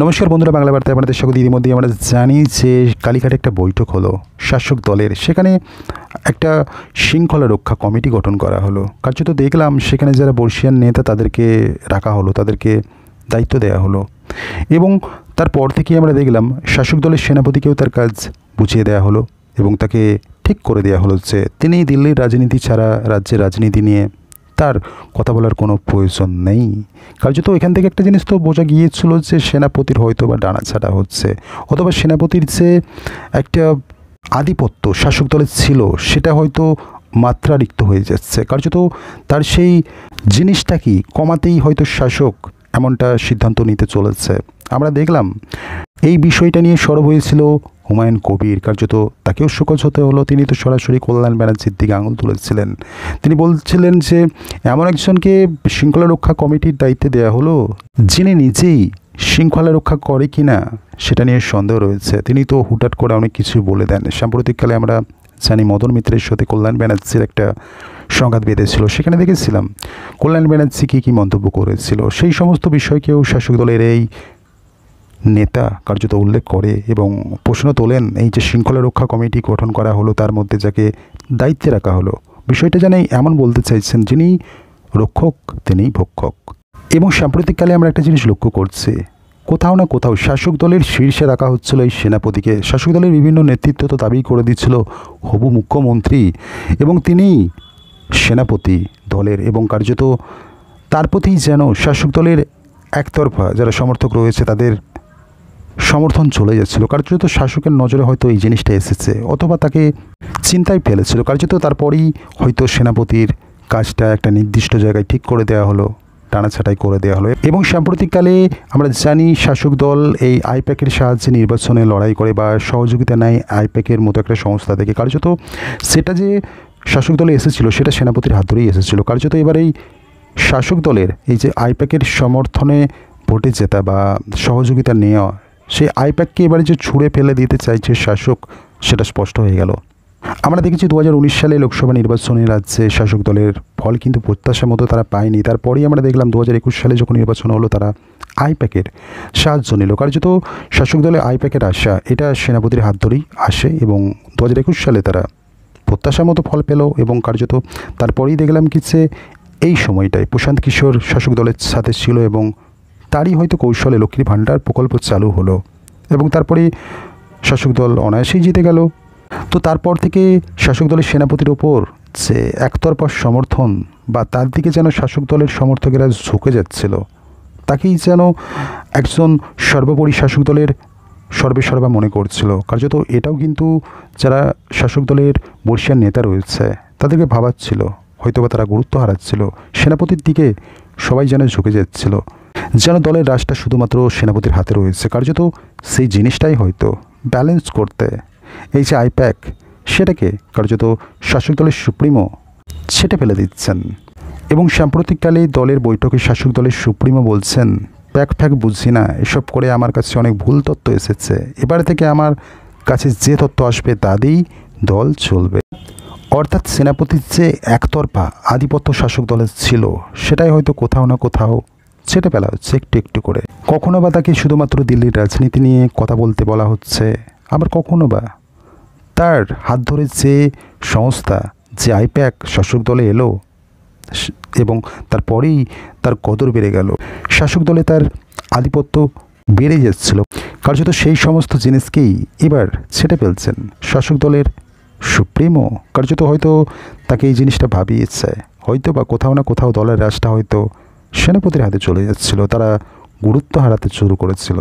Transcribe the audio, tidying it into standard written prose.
নমস্কার বন্ধুরা, বাংলা বার্তায় আপনাদের স্বাগত। ইতিমধ্যেই আমরা জানি যে কালীঘাটে একটা বৈঠক হলো শাসক দলের। সেখানে একটা শৃঙ্খলা রক্ষা কমিটি গঠন করা হলো। কার্যত দেখলাম সেখানে যারা বর্ষিয়ান নেতা তাদেরকে রাখা হলো, তাদেরকে দায়িত্ব দেওয়া হলো এবং তারপর থেকেই আমরা দেখলাম শাসক দলের সেনাপতিকেও তার কাজ বুঝিয়ে দেওয়া হলো এবং তাকে ঠিক করে দেওয়া হলো যে তিনি দিল্লির রাজনীতি ছাড়া রাজ্যের রাজনীতি নিয়ে তার কথা বলার কোনো প্রয়োজন নেই। কার্যত এখান থেকে একটা জিনিস তো বোঝা গিয়েছিল যে সেনাপতির হয়তো বা ডানাছাড়া হচ্ছে, অথবা সেনাপতির যে একটা আধিপত্য শাসক দলের ছিল সেটা হয়তো মাত্রাতিরিক্ত হয়ে যাচ্ছে। কার্যত তার সেই জিনিসটা কি কমাতেই হয়তো শাসক এমনটা সিদ্ধান্ত নিতে চলেছে। আমরা দেখলাম এই বিষয়টা নিয়ে সরব হয়েছিল হুমায়ুন কবির। কার্যত তাকেও শোকজ হতে হলো। তিনি তো সরাসরি কল্যাণ ব্যানার্জির দিকে আঙুল তুলেছিলেন। তিনি বলছিলেন যে এমন একজনকে শৃঙ্খলা রক্ষা কমিটির দায়িত্বে দেওয়া হলো যিনি নিজেই শৃঙ্খলা রক্ষা করে কি না সেটা নিয়ে সন্দেহ রয়েছে। তিনি তো হুটহাট করে অনেক কিছু বলে দেন। সাম্প্রতিককালে আমরা জানি মদন মিত্রের সাথে কল্যাণ ব্যানার্জির একটা সংঘাত বেঁধেছিল। সেখানে দেখেছিলাম কল্যাণ ব্যানার্জি কী মন্তব্য করেছিল। সেই সমস্ত বিষয়কেও শাসক দলের এই নেতা কার্যত উল্লেখ করে এবং প্রশ্ন তোলেন এই যে শৃঙ্খলা রক্ষা কমিটি গঠন করা হলো তার মধ্যে যাকে দায়িত্বে রাখা হলো, বিষয়টা যেন এমন বলতে চাইছেন যিনি রক্ষক তিনিই ভক্ষক। এবং সাম্প্রতিককালে আমরা একটা জিনিস লক্ষ্য করছি, কোথাও না কোথাও শাসক দলের শীর্ষে রাখা হচ্ছিল এই সেনাপতিকে। শাসক দলের বিভিন্ন নেতৃত্ব তো দাবি করে দিচ্ছিল হবু মুখ্যমন্ত্রী এবং তিনি সেনাপতি দলের, এবং কার্যত তার প্রতি যেন শাসক দলের একতরফা যারা সমর্থক রয়েছে তাদের সমর্থন চলে যাচ্ছিল। কার্যত শাসকের নজরে হয়তো এই জিনিসটা এসেছে অথবা তাকে চিন্তায় ফেলেছিল। কার্যত তারপরেই হয়তো সেনাপতির কাজটা একটা নির্দিষ্ট জায়গায় ঠিক করে দেওয়া হলো, টানাছাটাই করে দেওয়া হলো। এবং সাম্প্রতিককালে আমরা জানি শাসক দল এই আইপ্যাকের সাহায্যে নির্বাচনে লড়াই করে বা সহযোগিতা নেয় আইপ্যাকের মতো একটা সংস্থা থেকে। কার্যত সেটা যে শাসক দলে এসেছিল সেটা সেনাপতির হাত ধরেই এসেছিল। কার্যত এবার এই শাসক দলের এই যে আইপ্যাকের সমর্থনে ভোটে জেতা বা সহযোগিতা নেওয়া, সেই আইপ্যাককে এবারে যে ছুঁড়ে ফেলে দিতে চাইছে শাসক সেটা স্পষ্ট হয়ে গেল। আমরা দেখেছি 2019 সালে লোকসভা নির্বাচনে রাজ্যে শাসক দলের ফল কিন্তু প্রত্যাশা মতো তারা পায়নি। তারপরেই আমরা দেখলাম 2021 সালে যখন নির্বাচন হলো তারা আইপ্যাকের সাহায্য নিল। কার্যত শাসক দলে আইপ্যাকের আশা এটা সেনাপতির হাত ধরেই আসে এবং 2021 সালে তারা প্রত্যাশা মতো ফল পেল। এবং কার্যত তারপরেই দেখলাম কি যে এই সময়টায় প্রশান্ত কিশোর শাসক দলের সাথে ছিল এবং তারই হয়তো কৌশলে লক্ষ্মীর ভাণ্ডার প্রকল্প চালু হলো এবং তারপরে শাসক দল অনায়াসেই জিতে গেল। তো তারপর থেকে শাসক দলের সেনাপতির ওপর যে একতরফা সমর্থন বা তার দিকে যেন শাসক দলের সমর্থকেরা ঝুঁকে যাচ্ছিল, তাকেই যেন একজন সর্বোপরি শাসক দলের সর্বেসর্বা মনে করছিল। কার্যত এটাও কিন্তু যারা শাসক দলের বর্ষিয়ান নেতা রয়েছে তাদেরকে ভাবাচ্ছিল, হয়তোবা তারা গুরুত্ব হারাচ্ছিল। সেনাপতির দিকে সবাই যেন ঝুঁকে যাচ্ছিল, যেন দলের রাজটা শুধুমাত্র সেনাপতির হাতে রয়েছে। কার্যত সেই জিনিসটাই হয়তো ব্যালেন্স করতে এই যে আইপ্যাক সেটাকে কার্যত শাসক দলের সুপ্রিমো ছেটে ফেলে দিচ্ছেন। এবং সাম্প্রতিককালে দলের বৈঠকে শাসক দলের সুপ্রিমো বলছেন প্যাক ফ্যাক বুঝি না, এসব করে আমার কাছে অনেক ভুল তথ্য এসেছে, এবার থেকে আমার কাছে যে তথ্য আসবে তা দিয়েই দল চলবে। অর্থাৎ সেনাপতির যে একতরফা আধিপত্য শাসক দলের ছিল সেটাই হয়তো কোথাও না কোথাও ছেটে ফেলা হচ্ছে একটু একটু করে। কখনো বা তাকে শুধুমাত্র দিল্লির রাজনীতি নিয়ে কথা বলতে বলা হচ্ছে, আবার কখনো বা তার হাত ধরে যে সংস্থা যে আইপ্যাক শাসক দলে এলো এবং তারপরেই তার কদর বেড়ে গেল, শাসক দলে তার আধিপত্য বেড়ে যাচ্ছিল। কার্যত সেই সমস্ত জিনিসকেই এবার ছেটে ফেলছেন শাসক দলের সুপ্রিমো। কার্যত হয়তো তাকে এই জিনিসটা ভাবিয়েছে, হয়তো বা কোথাও না কোথাও দলের রাজটা হয়তো সেনাপতির হাতে চলে যাচ্ছিল, তারা গুরুত্ব হারাতে শুরু করেছিল।